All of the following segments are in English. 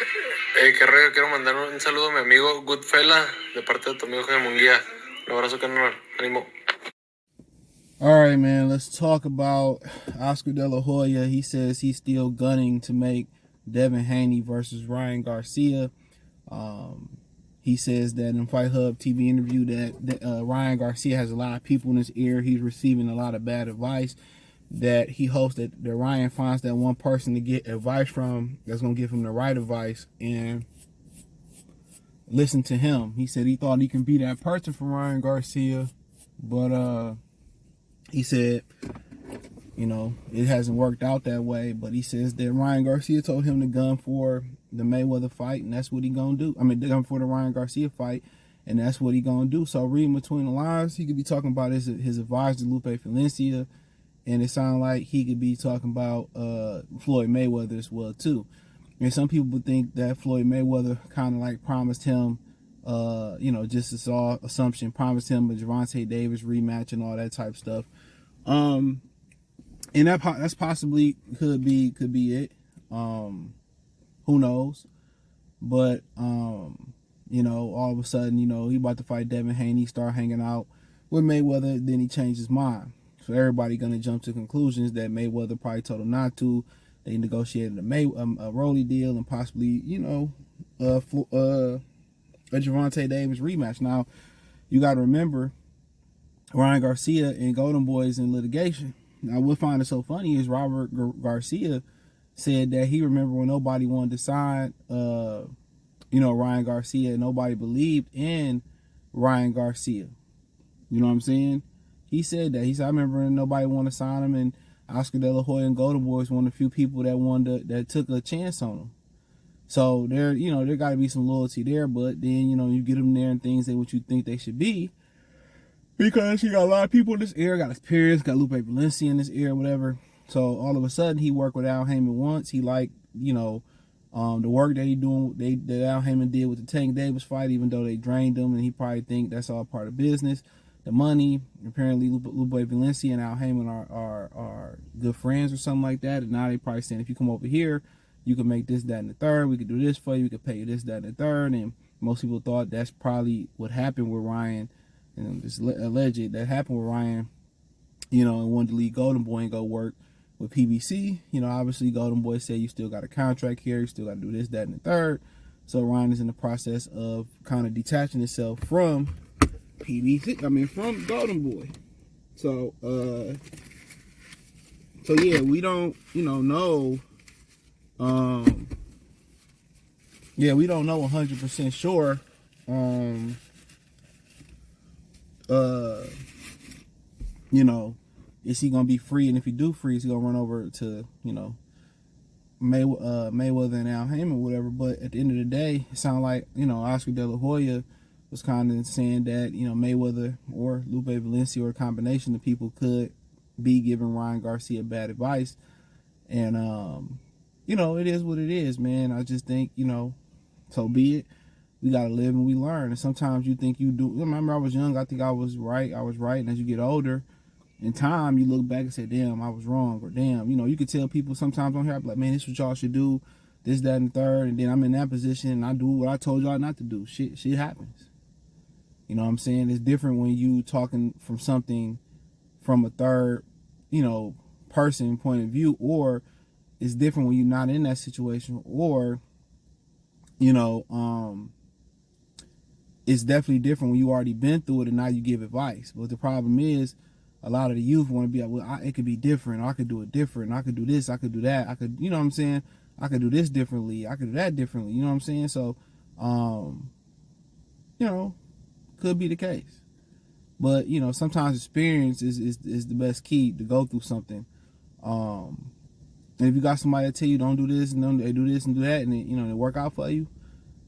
Qué rollo, quiero mandar un saludo a mi amigo Goodfella de parte de tu amigo Jaime Munguía. Un abrazo, carnal. Ánimo. All right, man, let's talk about Oscar De La Hoya. He says he's still gunning to make Devin Haney versus Ryan Garcia. Um, he says that in Fight Hub TV interview that Ryan Garcia has a lot of people in his ear. He's receiving a lot of bad advice. That he hopes that Ryan finds that one person to get advice from that's going to give him the right advice and listen to him. He said he thought he can be that person for Ryan Garcia, but he said, it hasn't worked out that way. But he says that Ryan Garcia told him to gun for the Mayweather fight, and that's what he gonna do. I mean, gun for the Ryan Garcia fight, and that's what he gonna do. So reading between the lines, he could be talking about his advisor Lupe Valencia, and it sounds like he could be talking about Floyd Mayweather as well too. And some people think that Floyd Mayweather kind of like promised him, just as all assumption, promised him a Gervonta Davis rematch and all that type of stuff. And that's possibly could be it. Who knows? But all of a sudden, he about to fight Devin Haney, start hanging out with Mayweather, then he changed his mind. So everybody gonna jump to conclusions that Mayweather probably told him not to. They negotiated a Rolly deal and possibly, a Gervonta Davis rematch. Now, you got to remember, Ryan Garcia and Golden Boy is in litigation. Now, what I find it so funny is Robert Garcia said that he remember when nobody wanted to sign, Ryan Garcia. Nobody believed in Ryan Garcia. You know what I'm saying? He said that. He said, I remember when nobody wanted to sign him, and Oscar De La Hoya and Golden Boy is one of the few people that took a chance on him. So there got to be some loyalty there, but then, you get them there and things ain't what you think they should be. Because you got a lot of people in this area, got experience, got Lupe Valencia in this area, whatever. So all of a sudden, he worked with Al Heyman once. He liked, the work that that Al Heyman did with the Tank Davis fight, even though they drained him, and he probably think that's all part of business. The money, apparently Lupe Valencia and Al Heyman are good friends or something like that. And now they probably saying, if you come over here, you can make this, that, and the third. We could do this for you. We could pay you this, that, and the third. And most people thought that's probably what happened with Ryan. And it's alleged that happened with Ryan, and wanted to leave Golden Boy and go work with PBC. Obviously Golden Boy said you still got a contract here, you still got to do this, that, and the third. So Ryan is in the process of kind of detaching himself from from Golden Boy. So, yeah, we don't, know. We don't know 100% sure. Is he gonna be free? And if he do free, is he gonna run over to Mayweather and Al Heyman or whatever? But at the end of the day, it sounded like Oscar De La Hoya was kind of saying that Mayweather or Lupe Valencia or a combination of people could be giving Ryan Garcia bad advice, and it is what it is, man. I just think so be it. We gotta live and we learn. And sometimes you think you do. Remember, I was young. I think I was right. And as you get older, in time, you look back and say, "Damn, I was wrong," or "Damn, you can tell people sometimes on here, I'm like, man, this is what y'all should do, this, that, and the third." And then I'm in that position, and I do what I told y'all not to do. Shit happens. You know what I'm saying? It's different when you talking from something from a third, person point of view, or it's different when you're not in that situation, or it's definitely different when you already been through it and now you give advice. But the problem is, a lot of the youth want to be like, well, it could be different. I could do it different. I could do this. I could do that. I could, what I'm saying? I could do this differently. I could do that differently. You know what I'm saying? So, could be the case. But, sometimes experience is the best key to go through something. And if you got somebody that tell you don't do this and they do this and do that, and it work out for you,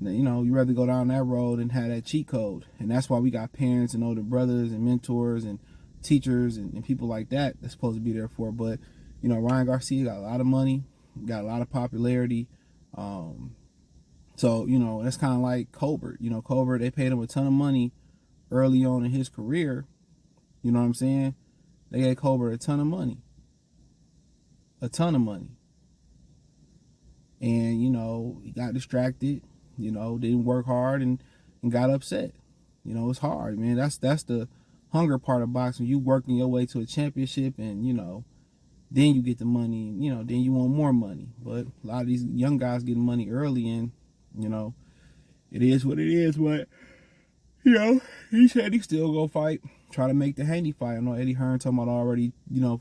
you rather go down that road and have that cheat code. And that's why we got parents and older brothers and mentors and teachers and people like that that's supposed to be there for. But Ryan Garcia got a lot of money, got a lot of popularity. So that's kind of like Colbert. Colbert, they paid him a ton of money early on in his career. You know what I'm saying? They gave Colbert a ton of money. and he got distracted. Didn't work hard and got upset. It's hard, man. That's the hunger part of boxing. You working your way to a championship, and then you get the money. Then you want more money. But a lot of these young guys getting money early, and it is what it is. But he said he still go fight, try to make the Haney fight. I know Eddie Hearn talking about already,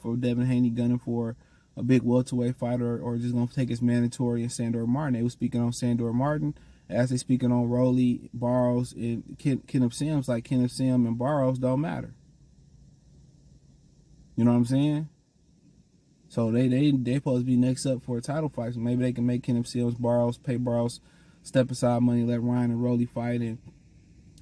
for Devin Haney gunning for a big welterweight fight, or just gonna take his mandatory and Sandor Martin. They was speaking on Sandor Martin as they speaking on Rolly, Barrows, and Kenneth Sims. Like Kenneth Sims and Barrows don't matter. You know what I'm saying? So they supposed to be next up for a title fight. So maybe they can make Kenneth Sims, Barrows, pay Barrows, step aside money, let Ryan and Rolly fight, and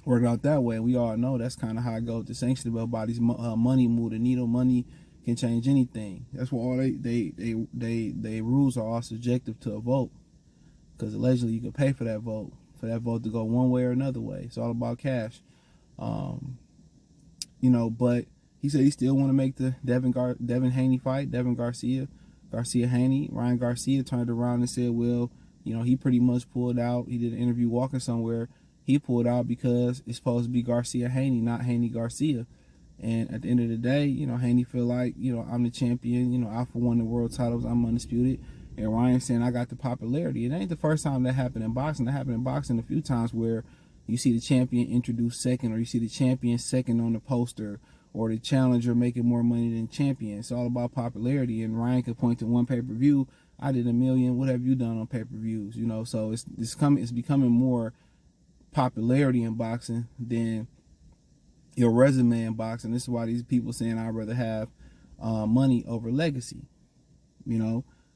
work out that way. And we all know that's kind of how it goes. The sanctionable bodies, money move the needle. Money can change anything. That's why all they rules are all subjective to a vote, because allegedly you can pay for that vote to go one way or another way. It's all about cash. But he said he still want to make the Devin Haney fight, Garcia Haney. Ryan Garcia turned around and said, well, he pretty much pulled out. He did an interview walking somewhere. He pulled out because it's supposed to be Garcia Haney, not Haney-Garcia. And at the end of the day, Haney feel like, I'm the champion. I won the world titles. I'm undisputed. And Ryan saying I got the popularity. It ain't the first time that happened in boxing. That happened in boxing a few times where you see the champion introduced second, or you see the champion second on the poster, or the challenger making more money than the champion. It's all about popularity. And Ryan could point to one pay-per-view. I did 1 million. What have you done on pay-per-views? So it's becoming more popularity in boxing than your resume in boxing. This is why these people saying I'd rather have money over legacy,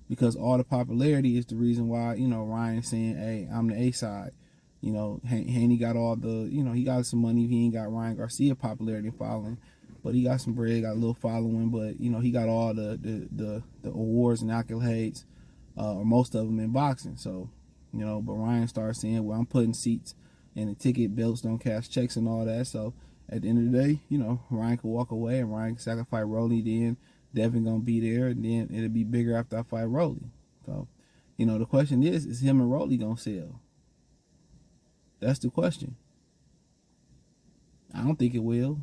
because all the popularity is the reason why, Ryan saying, hey, I'm the A side. Haney got all the, he got some money. He ain't got Ryan Garcia popularity and following, but he got some bread, got a little following, but, he got all the awards and accolades, or most of them in boxing. So, but Ryan started saying, well, I'm putting seats and the ticket belts don't cash checks and all that. So at the end of the day, Ryan could walk away and Ryan can sacrifice Rolly. Then Devin gonna be there, and then it'll be bigger after I fight Rolly. So, the question is him and Rolly gonna sell? That's the question. I don't think it will.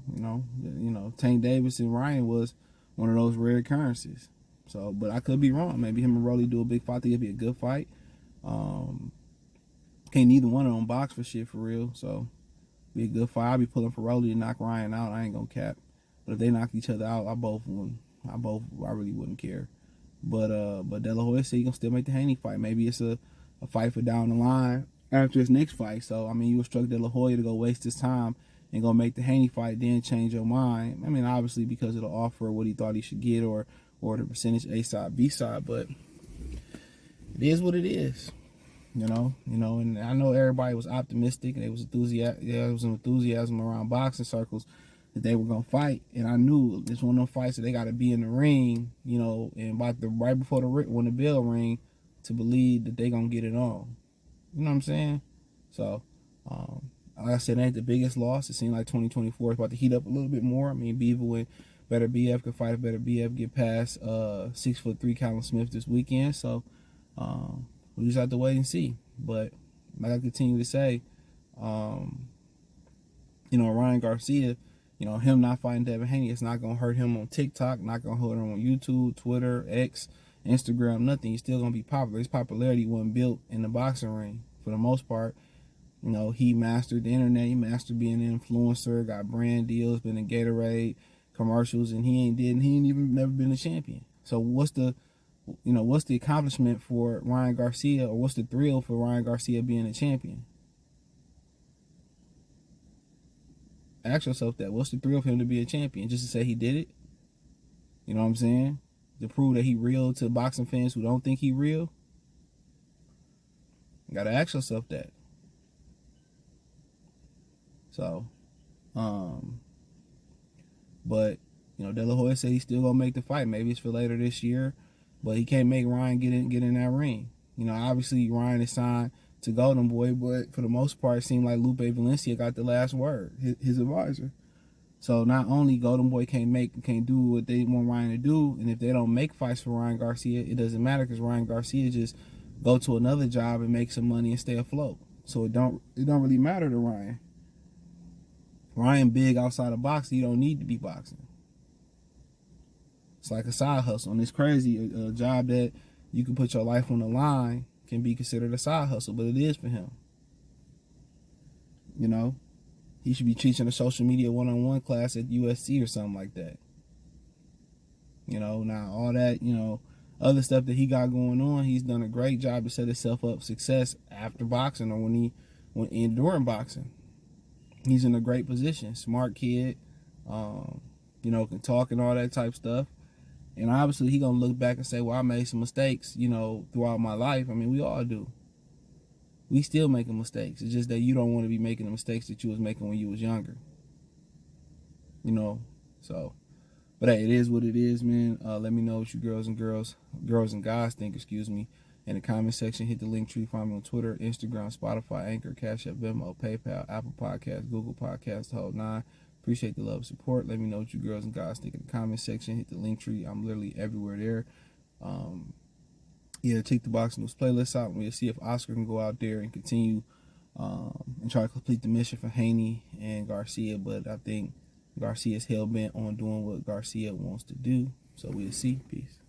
Tank Davis and Ryan was one of those rare occurrences. So, but I could be wrong. Maybe him and Rolly do a big fight. I think it'd be a good fight. Can't neither one of them box for shit for real. So be a good fight. I'll be pulling for Rolly to knock Ryan out. I ain't gonna cap. But if they knock each other out, I really wouldn't care. But De La Hoya said he gonna still make the Haney fight. Maybe it's a fight for down the line after his next fight. So you instruct De La Hoya to go waste his time and go make the Haney fight, then change your mind. Obviously because it'll offer what he thought he should get, or the percentage A side, B side, but it is what it is. And I know everybody was optimistic and there was enthusiasm around boxing circles that they were gonna fight, and I knew it's one of those fights that they got to be in the ring, and right before when the bell ring, to believe that they gonna get it on. You know what I'm saying? So, like I said, it ain't the biggest loss. It seemed like 2024 is about to heat up a little bit more. Beaver and Better BF could fight. Better BF get past 6'3" Callum Smith this weekend. So, we just have to wait and see. But like I continue to say, Ryan Garcia, him not fighting Devin Haney, it's not gonna hurt him on TikTok, not gonna hurt him on YouTube, Twitter, X, Instagram, nothing. He's still gonna be popular. His popularity wasn't built in the boxing ring for the most part. He mastered the internet, he mastered being an influencer, got brand deals, been in Gatorade commercials, and he ain't even never been a champion. So what's the accomplishment for Ryan Garcia, or what's the thrill for Ryan Garcia being a champion? Ask yourself that. What's the thrill for him to be a champion? Just to say he did it? You know what I'm saying? To prove that he real to boxing fans who don't think he real? You gotta ask yourself that. So, but, De La Hoya said he's still gonna make the fight. Maybe it's for later this year. But he can't make Ryan get in that ring. Obviously Ryan is signed to Golden Boy, but for the most part, it seemed like Lupe Valencia got the last word, his advisor. So not only Golden Boy can't do what they want Ryan to do, and if they don't make fights for Ryan Garcia, it doesn't matter because Ryan Garcia just go to another job and make some money and stay afloat. So it don't really matter to Ryan. Ryan big outside of boxing. You don't need to be boxing. It's like a side hustle, and it's crazy. A job that you can put your life on the line can be considered a side hustle, but it is for him. You know, he should be teaching a social media one-on-one class at USC or something like that. You know, now all that, you know, other stuff that he got going on, he's done a great job to set himself up for success after boxing or when during boxing. He's in a great position. Smart kid, you know, can talk and all that type stuff. And obviously he gonna look back and say, well, I made some mistakes, you know, throughout my life. I mean, we all do. We still making mistakes. It's just that you don't want to be making the mistakes that you was making when you was younger. You know, so. But hey, it is what it is, man. Let me know what you girls and guys think, excuse me, in the comment section. Hit the link tree. Find me on Twitter, Instagram, Spotify, Anchor, Cash App, Venmo, PayPal, Apple Podcasts, Google Podcasts, the whole nine. Appreciate the love and support. Let me know what you girls and guys think in the comment section. Hit the link tree. I'm literally everywhere there. Yeah, check the Boxing News playlist out. We'll see if Oscar can go out there and continue and try to complete the mission for Haney and Garcia. But I think Garcia's hell bent on doing what Garcia wants to do. So we'll see. Peace.